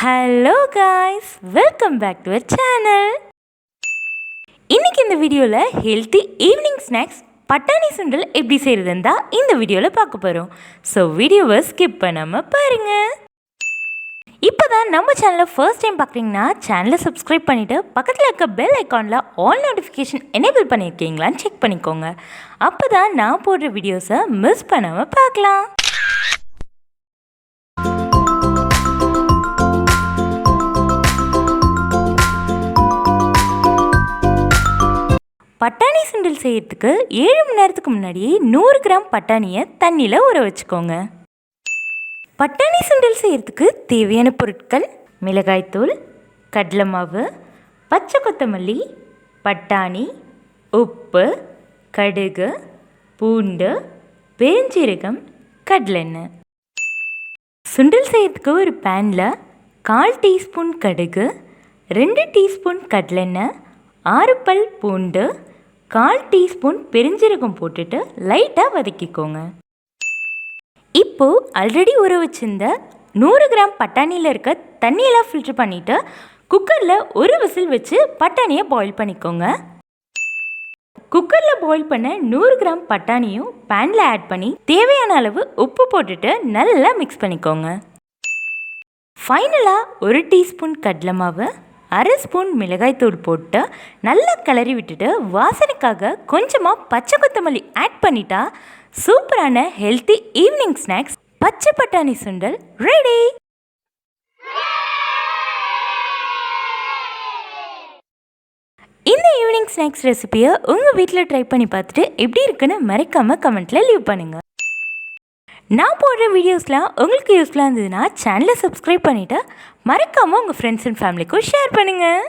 Hello guys, welcome back to our channel. இன்றைக்கி இந்த வீடியோவில் ஹெல்த்தி ஈவினிங் ஸ்நாக்ஸ் பட்டாணி சுண்டல் எப்படி செய்கிறதுன்னு தான் இந்த வீடியோவில் பார்க்க போகிறோம். ஸோ வீடியோவை ஸ்கிப் பண்ணாமல் பாருங்கள். இப்போ தான் நம்ம சேனலை ஃபர்ஸ்ட் டைம் பார்க்குறீங்கன்னா சேனலை சப்ஸ்கிரைப் பண்ணிவிட்டு பக்கத்தில் இருக்க பெல் ஐக்கானில் ஆல் நோட்டிஃபிகேஷன் எனேபிள் பண்ணியிருக்கீங்களான்னு செக் பண்ணிக்கோங்க. அப்போ தான் நான் போடுற வீடியோஸை மிஸ் பண்ணாமல் பார்க்கலாம். பட்டாணி சுண்டல் செய்யறதுக்கு 7 மணி நேரத்துக்கு முன்னாடியே 100 கிராம் பட்டாணியை தண்ணியில் ஊற வச்சுக்கோங்க. பட்டாணி சுண்டல் செய்யறதுக்கு தேவையான பொருட்கள்: மிளகாய்த்தூள், கடலை மாவு, பச்சை கொத்தமல்லி, பட்டாணி, உப்பு, கடுகு, பூண்டு, பெருஞ்சீரகம், கடலெண்ணெய். சுண்டல் செய்யறதுக்கு ஒரு பேனில் 1/4 டீஸ்பூன் கடுகு, 2 டீஸ்பூன் கடலெண்ணெய், 6 பல் பூண்டு, 1/4 டீஸ்பூன் பெருஞ்சீரகம் போட்டுட்டு லைட்டாக வதக்கிக்கோங்க. இப்போது ஆல்ரெடி ஊற வச்சிருந்த 100 கிராம் பட்டாணியில் இருக்க தண்ணியெல்லாம் ஃபில்டர் பண்ணிவிட்டு குக்கரில் ஒரு விசில் வச்சு பட்டாணியை பாயில் பண்ணிக்கோங்க. குக்கரில் பாயில் பண்ண 100 கிராம் பட்டாணியும் பேனில் ஆட் பண்ணி தேவையான அளவு உப்பு போட்டுட்டு நல்லா மிக்ஸ் பண்ணிக்கோங்க. ஃபைனலாக 1 டீஸ்பூன் கடலை மாவு, 1/2 ஸ்பூன் மிளகாய்த்தூள் போட்டு நல்லா கிளறி விட்டுட்டு வாசனைக்காக கொஞ்சமாக பச்சை கொத்தமல்லி ஆட் பண்ணிட்டா சூப்பரான ஹெல்த்தி ஈவினிங் ஸ்நாக்ஸ் பச்சை பட்டாணி சுண்டல் ரெடி. இந்த ஈவினிங் ஸ்நாக்ஸ் ரெசிபியை உங்கள் வீட்டில் ட்ரை பண்ணி பார்த்துட்டு எப்படி இருக்குன்னு மறக்காமல் கமெண்ட்டில் லீவ் பண்ணுங்கள். நான் போடுற வீடியோஸ்லாம் உங்களுக்கு யூஸ்ஃபுல்லாக இருந்ததுன்னா சேனலை சப்ஸ்கிரைப் பண்ணிவிட்டு மறக்காமல் உங்கள் ஃப்ரெண்ட்ஸ் அண்ட் ஃபேமிலிக்கும் ஷேர் பண்ணுங்கள்.